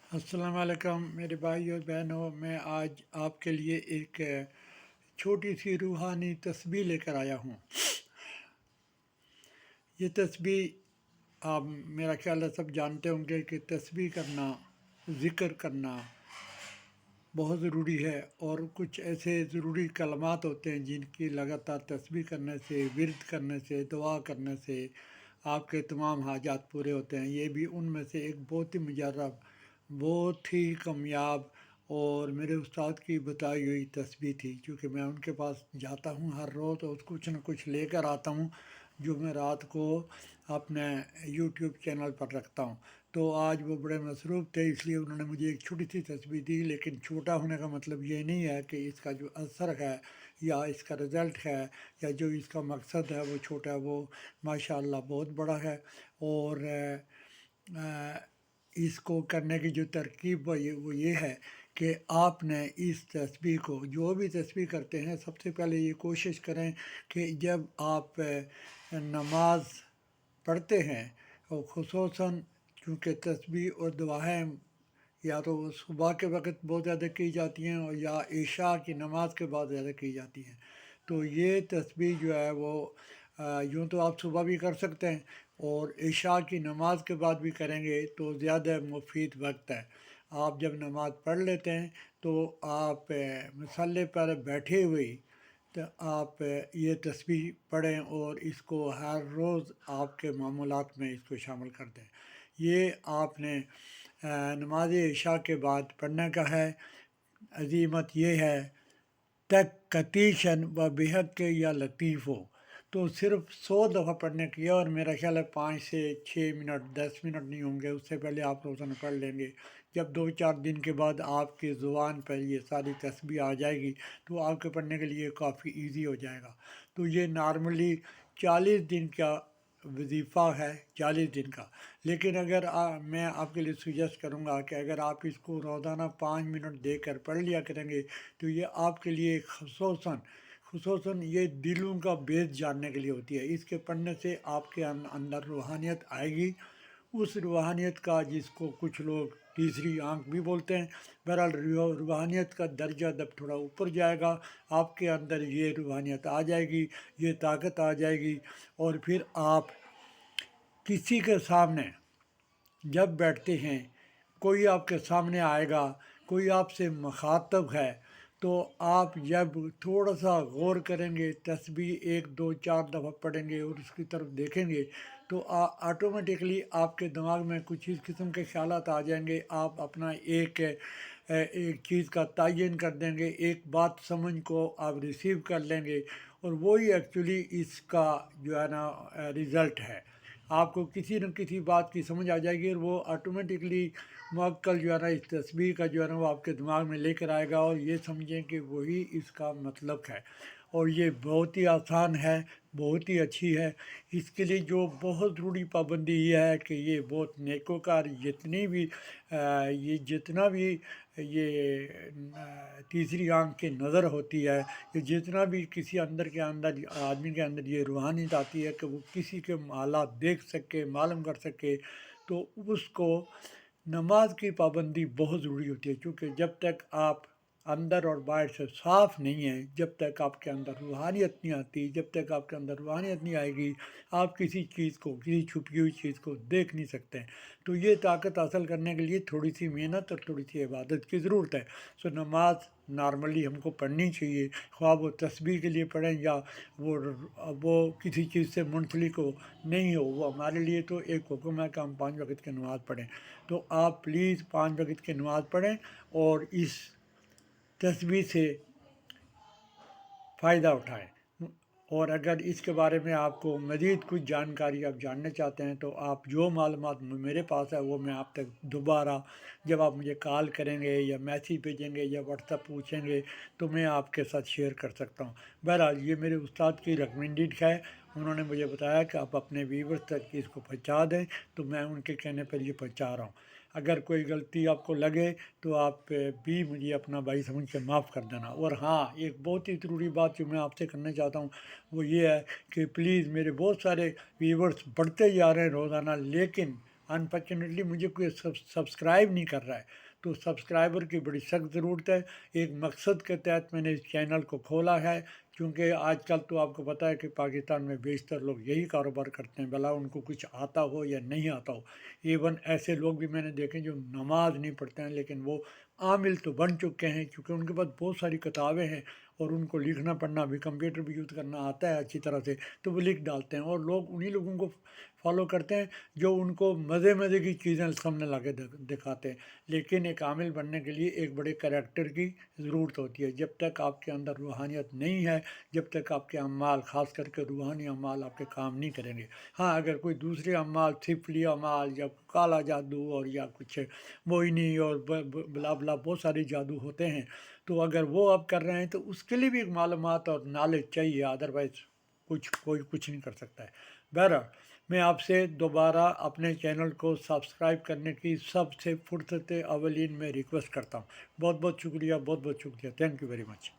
السلام علیکم میرے بھائی اور بہنوں، میں آج آپ کے لیے ایک چھوٹی سی روحانی تسبیح لے کر آیا ہوں۔ یہ تسبیح آپ میرا خیال ہے سب جانتے ہوں گے کہ تسبیح کرنا، ذکر کرنا بہت ضروری ہے، اور کچھ ایسے ضروری کلمات ہوتے ہیں جن کی لگاتار تسبیح کرنے سے، ورد کرنے سے، دعا کرنے سے آپ کے تمام حاجات پورے ہوتے ہیں۔ یہ بھی ان میں سے ایک بہت ہی مجرب، بہت ہی کامیاب اور میرے استاد کی بتائی ہوئی تسبیح تھی، کیونکہ میں ان کے پاس جاتا ہوں ہر روز اور کچھ نہ کچھ لے کر آتا ہوں جو میں رات کو اپنے یوٹیوب چینل پر رکھتا ہوں۔ تو آج وہ بڑے مصروف تھے، اس لیے انہوں نے مجھے ایک چھوٹی سی تسبیح دی، لیکن چھوٹا ہونے کا مطلب یہ نہیں ہے کہ اس کا جو اثر ہے یا اس کا رزلٹ ہے یا جو اس کا مقصد ہے وہ چھوٹا ہے، وہ ماشاءاللہ بہت بڑا ہے۔ اور اس کو کرنے کی جو ترکیب وہ یہ ہے کہ آپ نے اس تسبیح کو، جو بھی تسبیح کرتے ہیں، سب سے پہلے یہ کوشش کریں کہ جب آپ نماز پڑھتے ہیں، اور خصوصاً چونکہ تسبیح اور دعائیں یا تو صبح کے وقت بہت زیادہ کی جاتی ہیں اور یا عشاء کی نماز کے بعد زیادہ کی جاتی ہیں، تو یہ تسبیح جو ہے وہ یوں تو آپ صبح بھی کر سکتے ہیں اور عشاء کی نماز کے بعد بھی کریں گے تو زیادہ مفید وقت ہے۔ آپ جب نماز پڑھ لیتے ہیں تو آپ مصلی پر بیٹھے ہوئے تو آپ یہ تسبیح پڑھیں اور اس کو ہر روز آپ کے معمولات میں اس کو شامل کر دیں۔ یہ آپ نے نماز عشاء کے بعد پڑھنے کا ہے۔ عظیمت یہ ہے، تک کتیشن و بحق یا لطیف ہو، تو صرف 100 دفعہ پڑھنے کی ہے، اور میرا خیال ہے 5 سے 6 منٹ 10 منٹ نہیں ہوں گے، اس سے پہلے آپ روزانہ پڑھ لیں گے۔ جب 2 4 دن کے بعد آپ کی زبان پر یہ ساری تسبیح آ جائے گی تو آپ کے پڑھنے کے لیے کافی ایزی ہو جائے گا۔ تو یہ نارملی 40 دن کا وظیفہ ہے، 40 دن کا۔ لیکن اگر میں آپ کے لیے سجیسٹ کروں گا کہ اگر آپ اس کو روزانہ 5 منٹ دے کر پڑھ لیا کریں گے تو یہ آپ کے لیے خصوصاً یہ دلوں کا بیس جاننے کے لیے ہوتی ہے۔ اس کے پڑھنے سے آپ کے اندر روحانیت آئے گی، اس روحانیت کا جس کو کچھ لوگ تیسری آنکھ بھی بولتے ہیں۔ بہرحال روحانیت کا درجہ جب تھوڑا اوپر جائے گا، آپ کے اندر یہ روحانیت آ جائے گی، یہ طاقت آ جائے گی، اور پھر آپ کسی کے سامنے جب بیٹھتے ہیں، کوئی آپ کے سامنے آئے گا، کوئی آپ سے مخاطب ہے، تو آپ جب تھوڑا سا غور کریں گے، تسبیح 1 2 4 دفعہ پڑھیں گے اور اس کی طرف دیکھیں گے تو آٹومیٹکلی آپ کے دماغ میں کچھ اس قسم کے خیالات آ جائیں گے۔ آپ اپنا ایک چیز کا تعین کر دیں گے، ایک بات سمجھ کو آپ ریسیو کر لیں گے، اور وہی ایکچولی اس کا جو ہے نا رزلٹ ہے۔ آپ کو کسی نہ کسی بات کی سمجھ آ جائے گی اور وہ آٹومیٹکلی موکل جو ہے نا اس تسبیح کا جو ہے نا وہ آپ کے دماغ میں لے کر آئے گا، اور یہ سمجھیں کہ وہی اس کا مطلب ہے۔ اور یہ بہت ہی آسان ہے، بہت ہی اچھی ہے۔ اس کے لیے جو بہت ضروری پابندی یہ ہے کہ یہ بہت نیکوکار جتنا بھی یہ تیسری آنکھ کی نظر ہوتی ہے، کہ جتنا بھی کسی آدمی کے اندر یہ روحانیت آتی ہے کہ وہ کسی کے حالات دیکھ سکے، معلوم کر سکے، تو اس کو نماز کی پابندی بہت ضروری ہوتی ہے، کیونکہ جب تک آپ اندر اور باہر سے صاف نہیں ہیں، جب تک آپ کے اندر روحانیت نہیں آتی، جب تک آپ کے اندر روحانیت نہیں آئے گی، آپ کسی چیز کو، کسی چھپی ہوئی چیز کو دیکھ نہیں سکتے ہیں۔ تو یہ طاقت حاصل کرنے کے لیے تھوڑی سی محنت اور تھوڑی سی عبادت کی ضرورت ہے۔ سو نماز نارملی ہم کو پڑھنی چاہیے، خواہ وہ تسبیح کے لیے پڑھیں یا وہ کسی چیز سے منسلک ہو نہیں ہو، وہ ہمارے لیے تو ایک حکم ہے کہ ہم 5 وقت کی نماز پڑھیں۔ تو آپ پلیز 5 وقت کی نماز پڑھیں اور اس تسبیح سے فائدہ اٹھائیں۔ اور اگر اس کے بارے میں آپ کو مزید کچھ جانکاری آپ جاننا چاہتے ہیں تو آپ جو معلومات میرے پاس ہے وہ میں آپ تک دوبارہ جب آپ مجھے کال کریں گے یا میسیج بھیجیں گے یا واٹس ایپ پوچھیں گے تو میں آپ کے ساتھ شیئر کر سکتا ہوں۔ بہرحال یہ میرے استاد کی ریکمنڈیڈ ہے، انہوں نے مجھے بتایا کہ آپ اپنے ویورز تک اس کو پہنچا دیں، تو میں ان کے کہنے پر یہ پہنچا رہا ہوں۔ اگر کوئی غلطی آپ کو لگے تو آپ بھی مجھے اپنا بھائی سمجھ کے معاف کر دینا۔ اور ہاں، ایک بہت ہی ضروری بات جو میں آپ سے کرنا چاہتا ہوں وہ یہ ہے کہ پلیز، میرے بہت سارے ویورز بڑھتے جا رہے ہیں روزانہ، لیکن انفارچونیٹلی مجھے کوئی سبسکرائب نہیں کر رہا ہے، تو سبسکرائبر کی بڑی سخت ضرورت ہے۔ ایک مقصد کے تحت میں نے اس چینل کو کھولا ہے، کیونکہ آج کل تو آپ کو پتہ ہے کہ پاکستان میں بیشتر لوگ یہی کاروبار کرتے ہیں، بھلا ان کو کچھ آتا ہو یا نہیں آتا ہو۔ ایون ایسے لوگ بھی میں نے دیکھے جو نماز نہیں پڑھتے ہیں لیکن وہ عامل تو بن چکے ہیں، کیونکہ ان کے پاس بہت ساری کتابیں ہیں اور ان کو لکھنا پڑھنا بھی، کمپیوٹر بھی یوز کرنا آتا ہے اچھی طرح سے، تو وہ لکھ ڈالتے ہیں، اور لوگ انہی لوگوں کو فالو کرتے ہیں جو ان کو مزے مزے کی چیزیں سامنے لا کے دکھاتے ہیں۔ لیکن ایک عامل بننے کے لیے ایک بڑے کریکٹر کی ضرورت ہوتی ہے۔ جب تک آپ کے اندر روحانیت نہیں ہے، جب تک آپ کے اعمال، خاص کر کے روحانی اعمال آپ کے کام نہیں کریں گے۔ ہاں، اگر کوئی دوسرے اعمال، سفلی اعمال یا کالا جادو اور یا کچھ موہنی اور بلا بلا بہت سارے جادو ہوتے ہیں، تو اگر وہ آپ کر رہے ہیں تو اس کے لیے بھی ایک معلومات اور نالج چاہیے، ادروائز کوئی کچھ نہیں کر سکتا ہے۔ بہرحال میں آپ سے دوبارہ اپنے چینل کو سبسکرائب کرنے کی سب سے فرصت اولین میں ریکویسٹ کرتا ہوں۔ بہت بہت شکریہ، بہت بہت شکریہ، تھینک یو ویری مچ۔